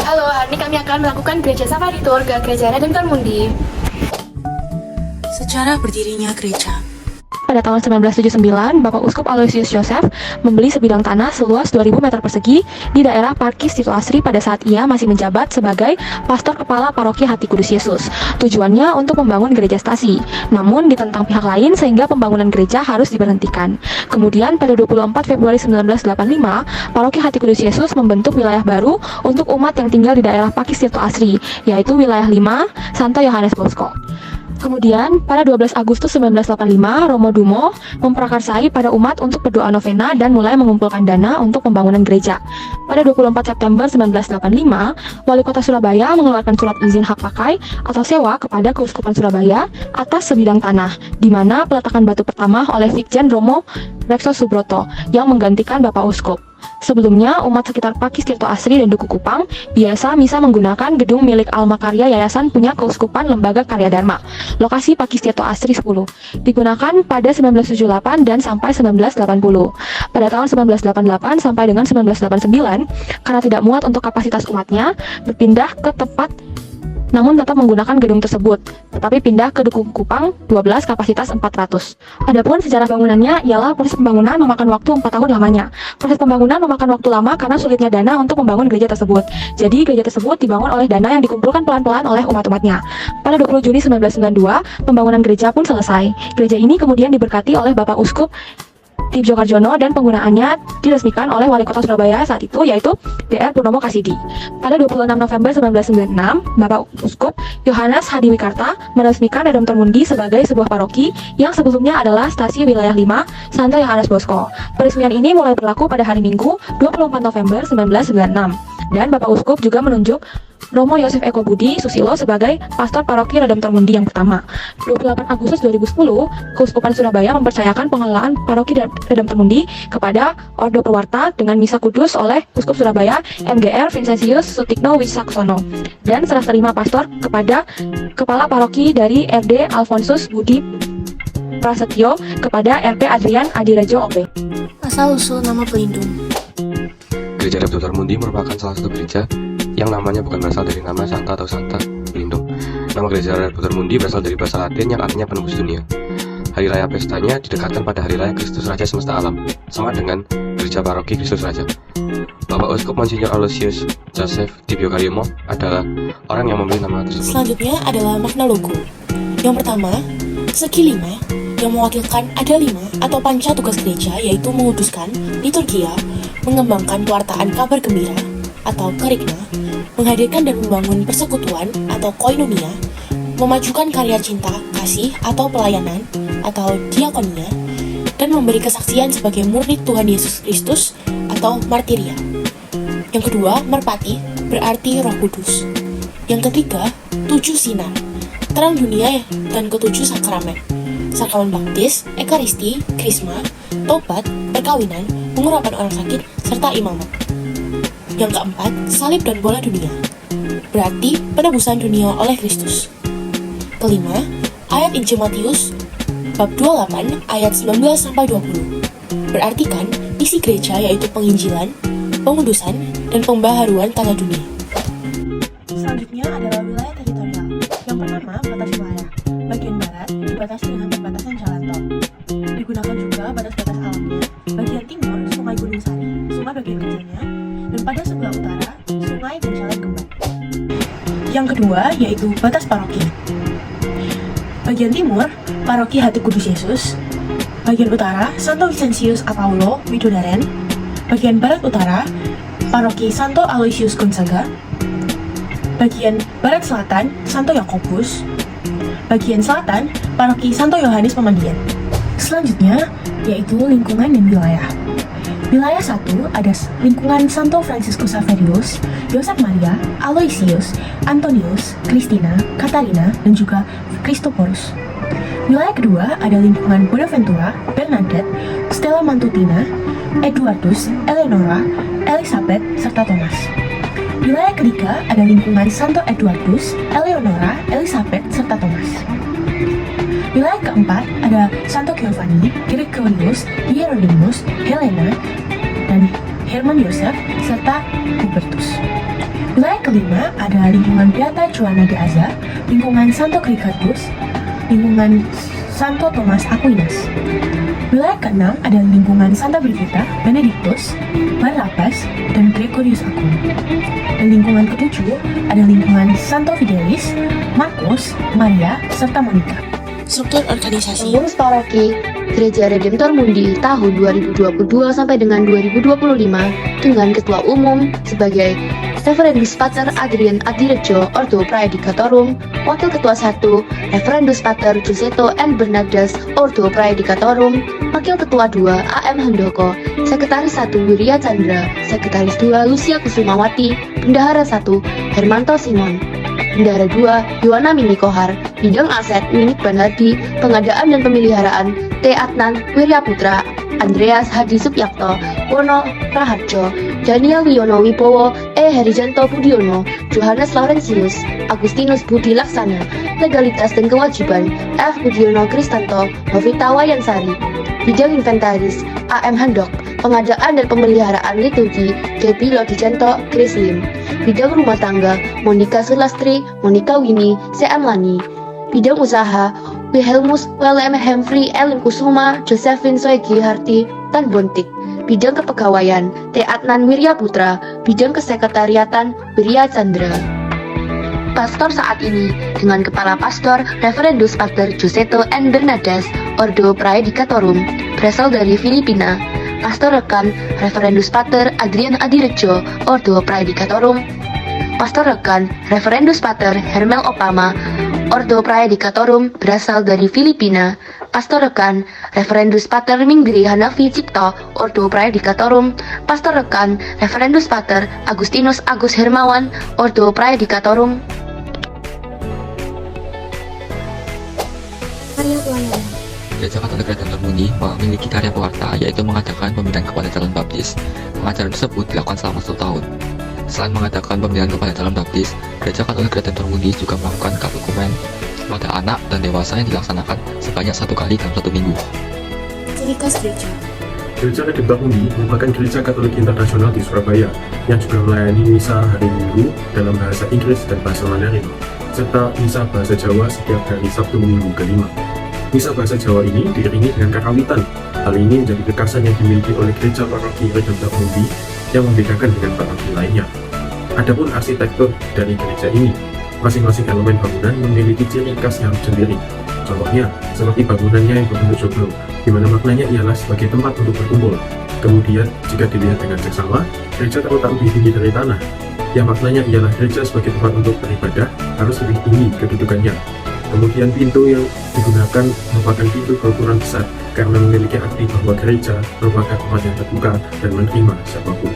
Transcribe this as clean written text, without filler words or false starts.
Halo, hari ini kami akan melakukan gereja safari tour ke Gereja Redemptor Mundi. Sejarah berdirinya gereja. Pada tahun 1979, Bapak Uskup Aloysius Joseph membeli sebidang tanah seluas 2.000 meter persegi di daerah Parkis Tito Asri pada saat ia masih menjabat sebagai pastor kepala paroki Hati Kudus Yesus. Tujuannya untuk membangun gereja stasi, namun ditentang pihak lain sehingga pembangunan gereja harus diberhentikan. Kemudian pada 24 Februari 1985, paroki Hati Kudus Yesus membentuk wilayah baru untuk umat yang tinggal di daerah Parkis Tito Asri, yaitu wilayah 5, Santo Yohanes Bosco. Kemudian, pada 12 Agustus 1985, Romo Dumo memprakarsai pada umat untuk berdoa novena dan mulai mengumpulkan dana untuk pembangunan gereja. Pada 24 September 1985, Wali Kota Surabaya mengeluarkan surat izin hak pakai atau sewa kepada Keuskupan Surabaya atas sebidang tanah, di mana peletakan batu pertama oleh Vikjen Romo Rekso Subroto yang menggantikan Bapak Uskup. Sebelumnya, umat sekitar Pakis Tirto Asri dan Duku Kupang biasa misa menggunakan gedung milik Alma Karya Yayasan Punya Keuskupan Lembaga Karya Dharma, lokasi Pakis Tirto Asri 10, digunakan pada 1978 dan sampai 1980. Pada tahun 1988 sampai dengan 1989, karena tidak muat untuk kapasitas umatnya, berpindah ke tempat namun tetap menggunakan gedung tersebut, tetapi pindah ke Duku Kupang 12 kapasitas 400. Adapun sejarah bangunannya ialah proses pembangunan memakan waktu 4 tahun lamanya. Proses pembangunan memakan waktu lama karena sulitnya dana untuk membangun gereja tersebut. Jadi gereja tersebut dibangun oleh dana yang dikumpulkan pelan-pelan oleh umat-umatnya. Pada 20 Juni 1992, pembangunan gereja pun selesai. Gereja ini kemudian diberkati oleh Bapak Uskup Tibjo Karjono dan penggunaannya diresmikan oleh Wali Kota Surabaya saat itu, yaitu Dr. Purnomo Kasidi. Pada 26 November 1996, Bapak Uskup Yohanes Hadiwikarta meresmikan Redemptor Mundi sebagai sebuah paroki yang sebelumnya adalah stasi wilayah 5 Santo Yohanes Bosco. Peresmian ini mulai berlaku pada hari Minggu 24 November 1996. Dan Bapak Uskup juga menunjuk Romo Yosef Eko Budi Susilo sebagai pastor paroki Redemptor Mundi yang pertama. 28 Agustus 2010, Keuskupan Surabaya mempercayakan pengelolaan paroki Redemptor Mundi kepada Ordo Perwarta dengan misa kudus oleh Uskup Surabaya MGR Vincentius Sutikno Wisaksono dan serah terima pastor kepada kepala paroki dari RD Alfonsus Budi Prasetyo kepada RP Adrian Adirejo OP. Asal-usul nama pelindung. Gereja Redemptor Mundi merupakan salah satu gereja yang namanya bukan berasal dari nama Santa atau Santa Pelindung. Nama Gereja Redemptor Mundi berasal dari bahasa Latin yang artinya penembus dunia. Hari raya pestanya didekatkan pada hari raya Kristus Raja Semesta Alam, sama dengan Gereja Paroki Kristus Raja. Bapak Uskup Monsinyur Aloysius Joseph Tibio Karyomo adalah orang yang memberi nama tersebut. Selanjutnya adalah makna logo. Yang pertama, segi 5 yang mewakilkan ada 5 atau panca tugas gereja, yaitu menguduskan, liturgia, mengembangkan pewartaan kabar gembira atau kerigma, menghadirkan dan membangun persekutuan atau koinonia, memajukan karya cinta, kasih atau pelayanan atau diakonia, dan memberi kesaksian sebagai murid Tuhan Yesus Kristus atau martiria. Yang kedua, merpati berarti Roh Kudus. Yang ketiga, 7 sinar, terang dunia dan ketujuh sakramen, sakramen baptis, ekaristi, krisma, tobat, perkawinan, pengurapan orang sakit, serta imamat. Yang keempat, salib dan bola dunia, berarti penebusan dunia oleh Kristus. Kelima, ayat Injil Matius bab 28 ayat 19-20, berarti kan isi gereja yaitu penginjilan, pengudusan, dan pembaharuan tanah dunia. Selanjutnya adalah wilayah teritorial. Yang pertama, batas wilayah. Bagian barat dibatasi dengan perbatasan jalan tol. Digunakan juga batas-batas alamnya. Bagian timur, Sungai Gunung Sari, sungai bagian kecilnya, dan pada sebelah utara, sungai dan jalan kembar. Yang kedua, yaitu batas paroki. Bagian timur, paroki Hati Kudus Yesus. Bagian utara, Santo Vincentius Apaulo Widodaren. Bagian barat utara, paroki Santo Aloysius Gonzaga. Bagian barat selatan, Santo Yakobus. Bagian selatan, paroki Santo Yohanes Pemandian. Selanjutnya, yaitu lingkungan dan wilayah. Wilayah 1 ada lingkungan Santo Franciscus Saverius, Yosef Maria, Aloysius, Antonius, Christina, Katarina, dan juga Christophorus. Wilayah kedua ada lingkungan Bonaventura, Bernadette, Stella Mantutina, Eduardus, Eleonora, Elizabeth, serta Thomas. Wilayah ketiga ada lingkungan Santo Eduardus, Eleonora, Elizabeth, serta Thomas. Wilayah keempat ada Santo Giovanni, Gregorius, Hieronymus, Helena, dan Herman Yosef, serta Hubertus. Wilayah kelima adalah lingkungan Beata Joanna de Aza, lingkungan Santo Gregarius, lingkungan Santo Thomas Aquinas. Wilayah keenam adalah lingkungan Santa Brigida, Benedictus, Barnabas, dan Gregorius Agung. Dan lingkungan ketujuh adalah lingkungan Santo Fidelis, Markus, Maria, serta Monica. Struktur organisasi. Pengurus paroki Gereja Redemptor Mundi tahun 2022 sampai dengan 2025 dengan Ketua Umum sebagai Reverendus Pater Adrian Adirejo Ordo Praedicatorum, Wakil Ketua 1 Reverendus Pater Giuseppe N. Bernardas Ordo Praedicatorum, Wakil Ketua 2 A.M. Handoko, Sekretaris 1 Wirya Chandra, Sekretaris 2 Lucia Kusumawati, Bendahara 1 Hermanto Simon, Bendahara 2 Yohana Mini Kohar, Bidang Aset Minik Banardi, Pengadaan dan Pemeliharaan T. Adnan Wirya Putra, Andreas Hadi Subyakto, Wono Raharjo, Daniel Wiono Wibowo, E. Herijanto Budiono, Johannes Laurentius, Agustinus Budi Laksana, Legalitas dan Kewajiban, F. Budiono Kristanto, Novita Wayansari, Bidang Inventaris, A.M. Handok, Pengadaan dan Pemeliharaan Liturgi, Debbie Lodijanto, Chris Lim, Bidang Rumah Tangga, Monika Sulastri, Monika Wini, C.M. Lani, Bidang Usaha, Wilhelmus WLM Hemfrey Elim Kusuma, Josephine Soegi Harti, Tan Bontik. Bidang Kepegawaian, T. Adnan Wirya Putra, Bidang Kesekretariatan, Wirya Chandra. Pastor saat ini dengan Kepala Pastor Reverendus Pater Giuseppe N. Bernardas, Ordo Praedicatorum, berasal dari Filipina. Pastor Rekan Reverendus Pater Adrian Adirejo, Ordo Praedicatorum. Pastor Rekan Reverendus Pater Hermel Opama, Ordo Praedicatorum, berasal dari Filipina. Pastor Rekan Reverendus Pater Minggri Hanafi Cipto, Ordo Praedicatorum. Pastor Rekan Reverendus Pater Agustinus Agus Hermawan, Ordo Praedicatorum. Karya pelayanan. Gereja Katolik Redemptor Mundi memiliki karya pewarta, yaitu mengadakan pembinaan kepada calon baptis. Pengajaran tersebut dilakukan selama 1 tahun. Selain mengadakan pembinaan kepada calon baptis, Gereja Katolik Redemptor Mundi juga melakukan katekumen kepada anak dan dewasa yang dilaksanakan sebanyak 1 kali dalam 1 minggu. Ciri khas gereja. Gereja Redemptor Mundi merupakan gereja Katolik internasional di Surabaya yang juga melayani misa hari Minggu dalam bahasa Inggris dan bahasa Mandarin, serta misa bahasa Jawa setiap hari Sabtu Minggu kelima. Misa bahasa Jawa ini diiringi dengan karawitan. Hal ini menjadi kekhasan yang dimiliki oleh gereja paroki Redemptor Mundi yang membedakan dengan paroki lainnya. Adapun arsitektur dari gereja ini, masing-masing elemen bangunan memiliki ciri khas yang sendiri. Contohnya, seperti bangunannya yang berbentuk joglo, di mana maknanya ialah sebagai tempat untuk berkumpul. Kemudian, jika dilihat dengan seksama, gereja terletak lebih tinggi dari tanah, yang maknanya ialah gereja sebagai tempat untuk beribadah harus lebih tinggi kedudukannya. Kemudian pintu yang digunakan merupakan pintu berukuran besar karena memiliki arti bahwa gereja merupakan tempat yang terbuka dan menerima siapapun.